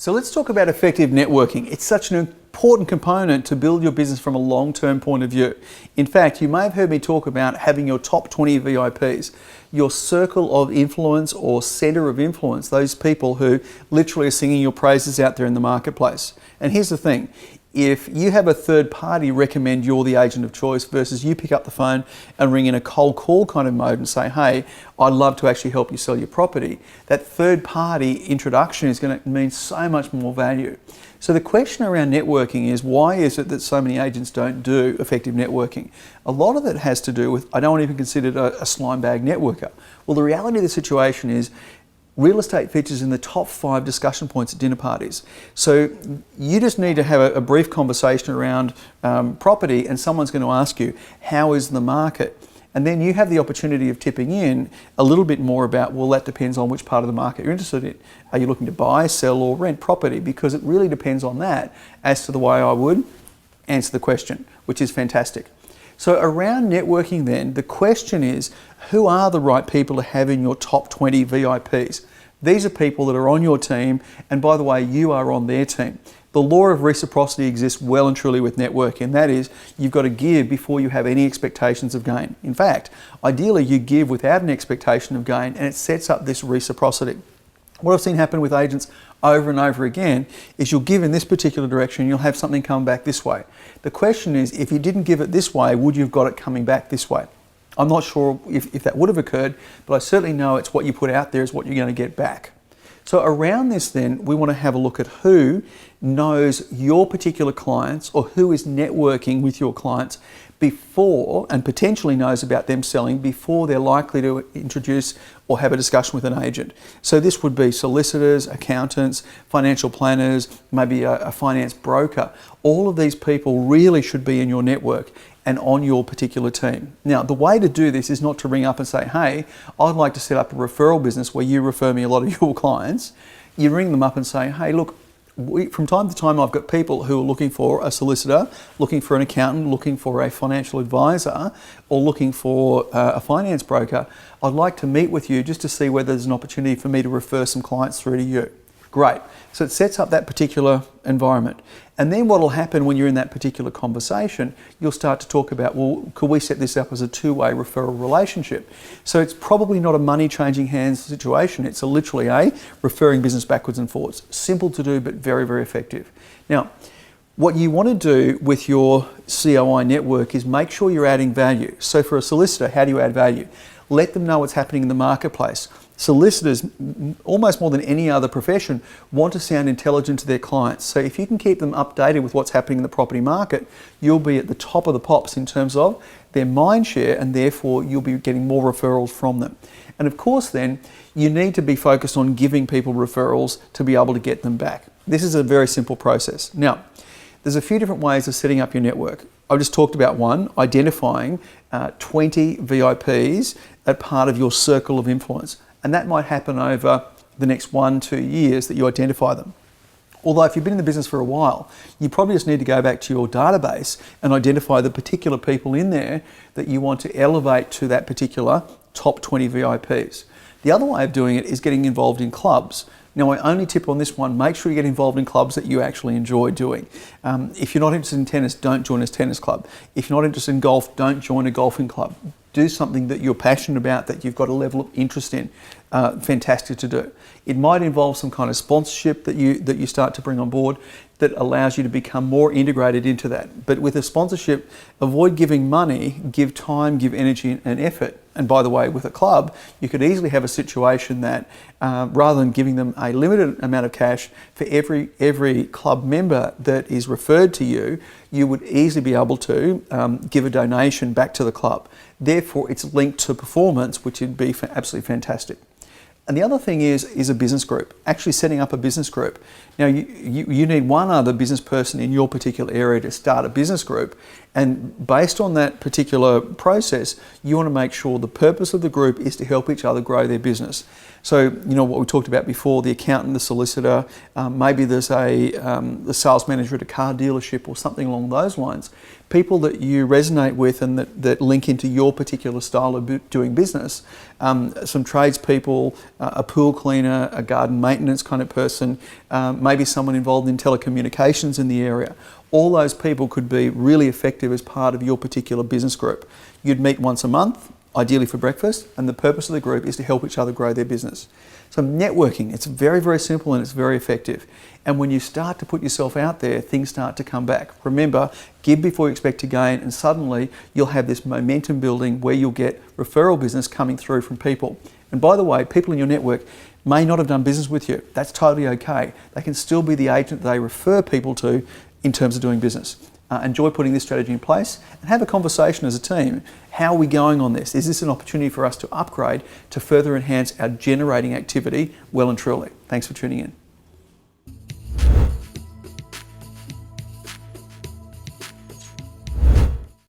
So let's talk about effective networking. It's such an important component to build your business from a long-term point of view. In fact, you may have heard me talk about having your top 20 VIPs, your circle of influence or center of influence, those people who literally are singing your praises out there in the marketplace. And here's the thing. If you have a third party recommend you're the agent of choice versus you pick up the phone and ring in a cold call kind of mode and say, hey, I'd love to actually help you sell your property, that third party introduction is going to mean so much more value. So the question around networking is, why is it that so many agents don't do effective networking? A lot of it has to do with, I don't even consider it a slime bag networker. Well, the reality of the situation is, real estate features in the top 5 discussion points at dinner parties. So you just need to have a brief conversation around property and someone's going to ask you, how is the market? And then you have the opportunity of tipping in a little bit more about, well, that depends on which part of the market you're interested in. Are you looking to buy, sell or rent property? Because it really depends on that as to the way I would answer the question, which is fantastic. So around networking then, the question is, who are the right people to have in your top 20 VIPs? These are people that are on your team, and by the way, you are on their team. The law of reciprocity exists well and truly with networking, and that is, you've got to give before you have any expectations of gain. In fact, ideally you give without an expectation of gain, and it sets up this reciprocity. What I've seen happen with agents over and over again is you'll give in this particular direction and you'll have something come back this way. The question is, if you didn't give it this way, would you have got it coming back this way? I'm not sure if that would have occurred, but I certainly know it's what you put out there is what you're going to get back. So around this then, we want to have a look at who knows your particular clients or who is networking with your clients before, and potentially knows about them selling before they're likely to introduce or have a discussion with an agent. So this would be solicitors, accountants, financial planners, maybe a finance broker. All of these people really should be in your network and on your particular team. Now, the way to do this is not to ring up and say, hey, I'd like to set up a referral business where you refer me a lot of your clients. You ring them up and say, hey, look, from time to time, I've got people who are looking for a solicitor, looking for an accountant, looking for a financial advisor, or looking for a finance broker. I'd like to meet with you just to see whether there's an opportunity for me to refer some clients through to you. Great. So it sets up that particular environment. And then what will happen when you're in that particular conversation, you'll start to talk about, well, could we set this up as a two-way referral relationship? So it's probably not a money changing hands situation. It's literally a referring business backwards and forwards. Simple to do, but very, very effective. Now, what you want to do with your COI network is make sure you're adding value. So for a solicitor, how do you add value? Let them know what's happening in the marketplace. Solicitors, almost more than any other profession, want to sound intelligent to their clients. So if you can keep them updated with what's happening in the property market, you'll be at the top of the pops in terms of their mind share, and therefore you'll be getting more referrals from them. And of course then, you need to be focused on giving people referrals to be able to get them back. This is a very simple process. Now, there's a few different ways of setting up your network. I've just talked about one, identifying 20 VIPs as part of your circle of influence. And that might happen over the next 1-2 years that you identify them. Although if you've been in the business for a while, you probably just need to go back to your database and identify the particular people in there that you want to elevate to that particular top 20 VIPs. The other way of doing it is getting involved in clubs. Now, my only tip on this one, make sure you get involved in clubs that you actually enjoy doing. If you're not interested in tennis, don't join a tennis club. If you're not interested in golf, don't join a golfing club. Do something that you're passionate about, that you've got a level of interest in. Fantastic to do. It might involve some kind of sponsorship that you start to bring on board that allows you to become more integrated into that. But with a sponsorship, avoid giving money, give time, give energy and effort. And by the way, with a club, you could easily have a situation that rather than giving them a limited amount of cash for every club member that is referred to you, you would easily be able to give a donation back to the club. Therefore, it's linked to performance, which would be absolutely fantastic. And the other thing is a business group, actually setting up a business group. Now, you need one other business person in your particular area to start a business group. And based on that particular process, you want to make sure the purpose of the group is to help each other grow their business. So, you know, what we talked about before, the accountant, the solicitor, maybe there's the sales manager at a car dealership or something along those lines. people that you resonate with and that link into your particular style of doing business. Some tradespeople, a pool cleaner, a garden maintenance kind of person, maybe someone involved in telecommunications in the area. All those people could be really effective as part of your particular business group. You'd meet once a month, ideally for breakfast, and the purpose of the group is to help each other grow their business. So networking, it's very, very simple and it's very effective. And when you start to put yourself out there, things start to come back. Remember, give before you expect to gain, and suddenly you'll have this momentum building where you'll get referral business coming through from people. And by the way, people in your network may not have done business with you. That's totally okay. They can still be the agent they refer people to in terms of doing business. Enjoy putting this strategy in place and have a conversation as a team. How are we going on this? Is this an opportunity for us to upgrade to further enhance our generating activity well and truly? Thanks for tuning in.